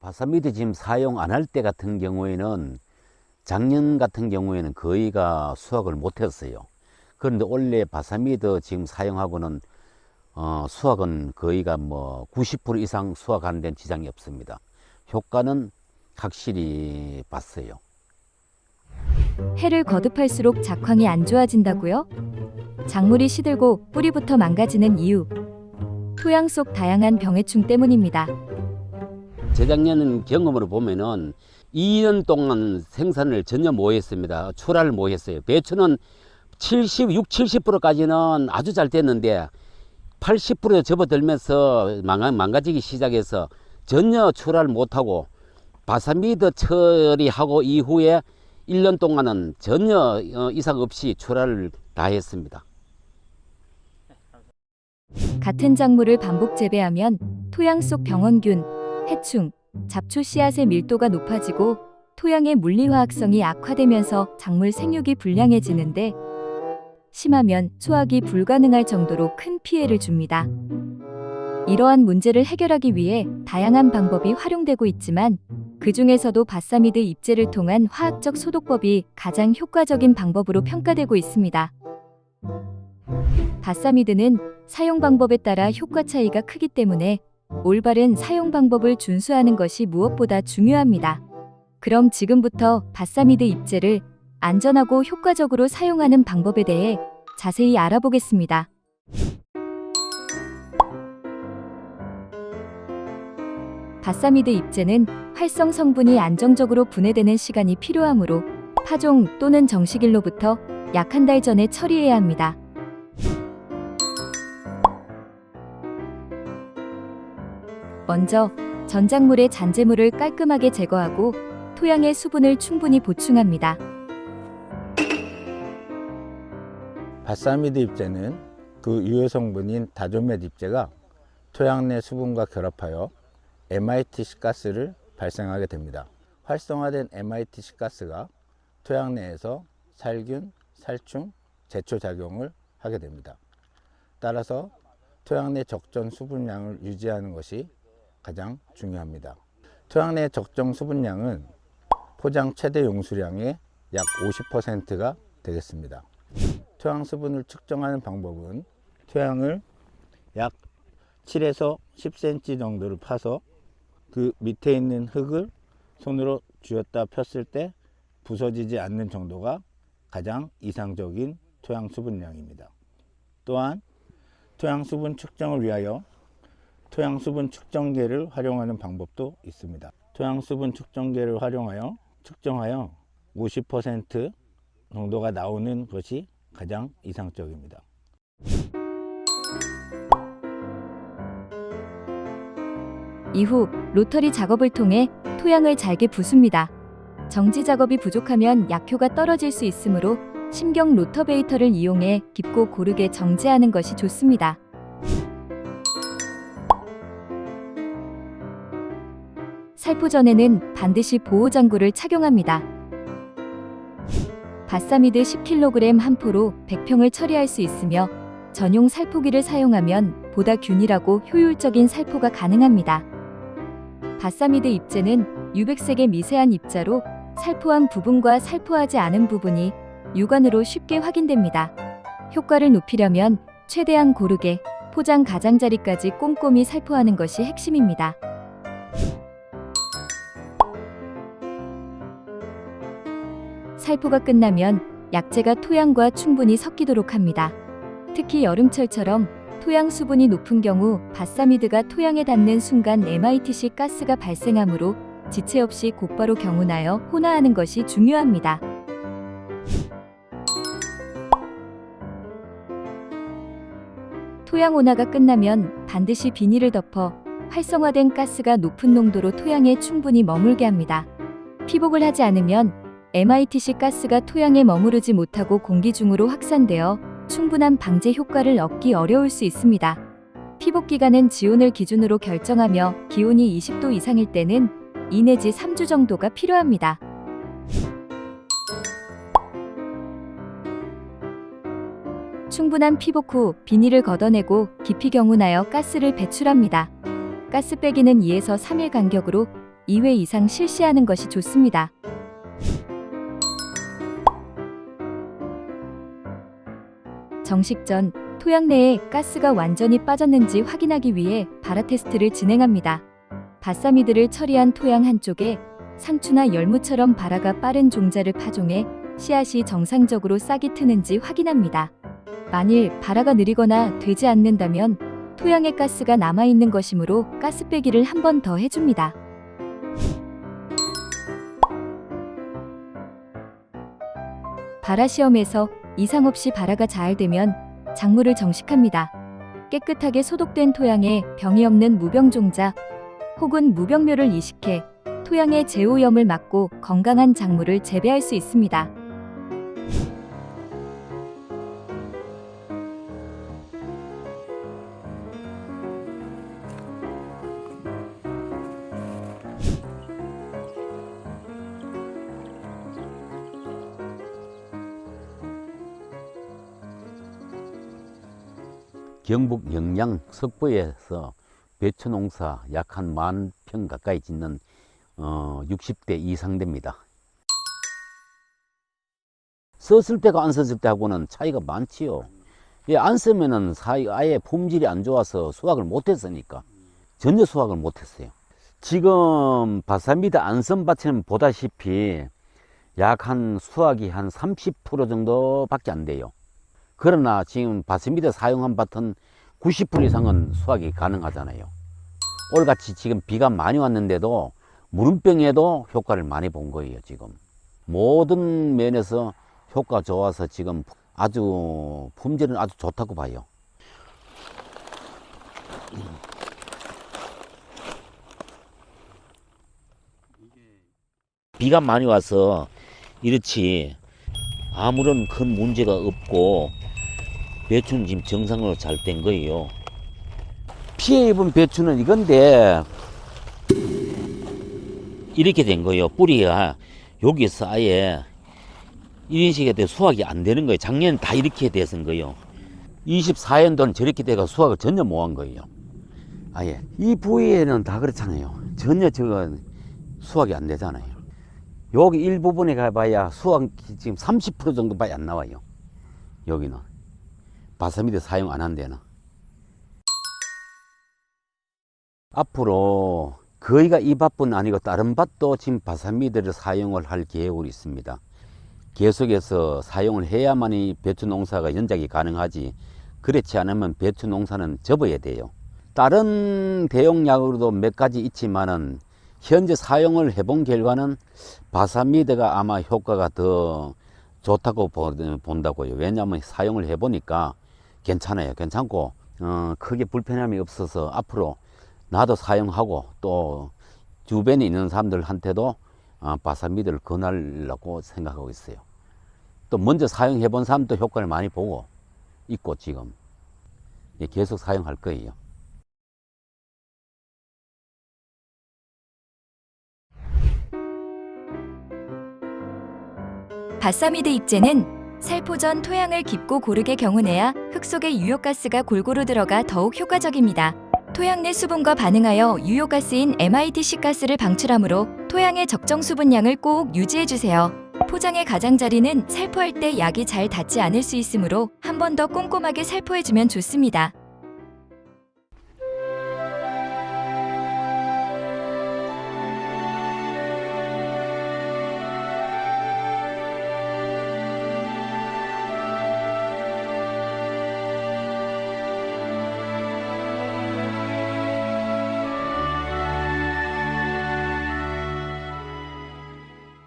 바사미드 지금 사용 안 할 때 같은 경우에는 작년 같은 경우에는 거의가 수확을 못했어요. 그런데 올해 바사미드 지금 사용하고는 수확은 거의가 뭐 90% 이상 수확하는 데는 지장이 없습니다. 효과는 확실히 봤어요. 해를 거듭할수록 작황이 안 좋아진다고요? 작물이 시들고 뿌리부터 망가지는 이유. 토양 속 다양한 병해충 때문입니다. 재작년 경험으로 보면은 2년 동안 생산을 전혀 못 했습니다. 출하를 못 했어요. 배추는 70%까지는 아주 잘 됐는데 80% 접어들면서 망가지기 시작해서 전혀 출하를 못하고 바사미드 처리하고 이후에 1년 동안은 전혀 이상 없이 출하를 다 했습니다. 같은 작물을 반복 재배하면 토양 속 병원균, 해충, 잡초 씨앗의 밀도가 높아지고 토양의 물리화학성이 악화되면서 작물 생육이 불량해지는데 심하면 수확이 불가능할 정도로 큰 피해를 줍니다. 이러한 문제를 해결하기 위해 다양한 방법이 활용되고 있지만 그 중에서도 바사미드 입제를 통한 화학적 소독법이 가장 효과적인 방법으로 평가되고 있습니다. 바사미드는 사용 방법에 따라 효과 차이가 크기 때문에 올바른 사용 방법을 준수하는 것이 무엇보다 중요합니다. 그럼 지금부터 바사미드 입제를 안전하고 효과적으로 사용하는 방법에 대해 자세히 알아보겠습니다. 바사미드 입제는 활성 성분이 안정적으로 분해되는 시간이 필요하므로 파종 또는 정식일로부터 약 한 달 전에 처리해야 합니다. 먼저 전작물의 잔재물을 깔끔하게 제거하고 토양의 수분을 충분히 보충합니다. 바사미드 입제는 그 유효 성분인 다조멧 입제가 토양 내 수분과 결합하여 MITC 가스를 발생하게 됩니다. 활성화된 MITC 가스가 토양 내에서 살균, 살충, 제초 작용을 하게 됩니다. 따라서 토양 내 적정 수분량을 유지하는 것이 가장 중요합니다. 토양 내 적정 수분량은 포장 최대 용수량의 약 50%가 되겠습니다. 토양 수분을 측정하는 방법은 토양을 약 7에서 10cm 정도를 파서 그 밑에 있는 흙을 손으로 쥐었다 폈을 때 부서지지 않는 정도가 가장 이상적인 토양 수분량입니다. 또한 토양 수분 측정을 위하여 토양 수분 측정계를 활용하는 방법도 있습니다. 토양 수분 측정계를 활용하여 측정하여 50% 정도가 나오는 것이 가장 이상적입니다. 이후 로터리 작업을 통해 토양을 잘게 부숩니다. 정지 작업이 부족하면 약효가 떨어질 수 있으므로 심경 로터베이터를 이용해 깊고 고르게 정지하는 것이 좋습니다. 살포 전에는 반드시 보호장구를 착용합니다. 바사미드 10kg 한 포로 100평을 처리할 수 있으며 전용 살포기를 사용하면 보다 균일하고 효율적인 살포가 가능합니다. 바사미드 입제는 유백색의 미세한 입자로 살포한 부분과 살포하지 않은 부분이 육안으로 쉽게 확인됩니다. 효과를 높이려면 최대한 고르게 포장 가장자리까지 꼼꼼히 살포하는 것이 핵심입니다. 살포가 끝나면 약재가 토양과 충분히 섞이도록 합니다. 특히 여름철처럼 토양 수분이 높은 경우 바사미드가 토양에 닿는 순간 MITC 가스가 발생하므로 지체 없이 곧바로 경운하여 혼화하는 것이 중요합니다. 토양 혼화가 끝나면 반드시 비닐을 덮어 활성화된 가스가 높은 농도로 토양에 충분히 머물게 합니다. 피복을 하지 않으면 MITC 가스가 토양에 머무르지 못하고 공기 중으로 확산되어 충분한 방제 효과를 얻기 어려울 수 있습니다. 피복 기간은 지온을 기준으로 결정하며 기온이 20도 이상일 때는 2 내지 3주 정도가 필요합니다. 충분한 피복 후 비닐을 걷어내고 깊이 경운하여 가스를 배출합니다. 가스 빼기는 2에서 3일 간격으로 2회 이상 실시하는 것이 좋습니다. 정식 전 토양 내에 가스가 완전히 빠졌는지 확인하기 위해 발화 테스트를 진행합니다. 바사미드를 처리한 토양 한쪽에 상추나 열무처럼 발화가 빠른 종자를 파종해 씨앗이 정상적으로 싹이 트는지 확인합니다. 만일 발화가 느리거나 되지 않는다면 토양에 가스가 남아있는 것이므로 가스 빼기를 한 번 더 해줍니다. 발화 시험에서 이상 없이 발화가 잘 되면 작물을 정식합니다. 깨끗하게 소독된 토양에 병이 없는 무병종자 혹은 무병묘를 이식해 토양의 제오염을 막고 건강한 작물을 재배할 수 있습니다. 경북 영양 석포에서 배추 농사 약 한 10,000평 가까이 짓는 60대 이상 됩니다. 썼을 때가 안 썼을 때하고는 차이가 많지요. 예, 안 쓰면은 아예 품질이 안 좋아서 수확을 못했으니까 전혀 수확을 못했어요. 지금 바사미드 안선 밭에는 보다시피 약 한 수확이 한 30% 정도밖에 안 돼요. 그러나 지금 바사미드 사용한 밭은 90% 이상은 수확이 가능하잖아요. 올같이 지금 비가 많이 왔는데도 무름병에도 효과를 많이 본 거예요. 지금 모든 면에서 효과가 좋아서 지금 아주 품질은 아주 좋다고 봐요. 비가 많이 와서 이렇지 아무런 큰 문제가 없고 배추는 지금 정상으로 잘 된 거예요. 피해 입은 배추는 이건데 이렇게 된 거예요. 뿌리가 여기서 아예 이런 식의 돼 수확이 안 되는 거예요. 작년엔 다 이렇게 돼서 거예요. 24년도는 저렇게 돼가 수확을 전혀 못 한 거예요. 아예 이 부위에는 다 그렇잖아요. 전혀 저거 수확이 안 되잖아요. 여기 일부분에 가봐야 수확 지금 30% 정도밖에 안 나와요. 여기는 바사미드 사용 안 한 데는. 앞으로 거의가 이 밭뿐 아니고 다른 밭도 지금 바사미드를 사용을 할 계획이 있습니다. 계속해서 사용을 해야만이 배추 농사가 연작이 가능하지, 그렇지 않으면 배추 농사는 접어야 돼요. 다른 대용약으로도 몇 가지 있지만은 현재 사용을 해본 결과는 바사미드가 아마 효과가 더 좋다고 본다고요. 왜냐하면 사용을 해보니까 괜찮아요. 괜찮고 크게 불편함이 없어서 앞으로 나도 사용하고 또 주변에 있는 사람들한테도 바사미드를 권하려고 생각하고 있어요. 또 먼저 사용해 본 사람도 효과를 많이 보고 있고 지금 계속 사용할 거예요. 바사미드 입제는 살포 전 토양을 깊고 고르게 경운해야 흙 속에 유효가스가 골고루 들어가 더욱 효과적입니다. 토양 내 수분과 반응하여 유효가스인 MITC 가스를 방출하므로 토양의 적정 수분량을 꼭 유지해주세요. 포장의 가장자리는 살포할 때 약이 잘 닿지 않을 수 있으므로 한 번 더 꼼꼼하게 살포해주면 좋습니다.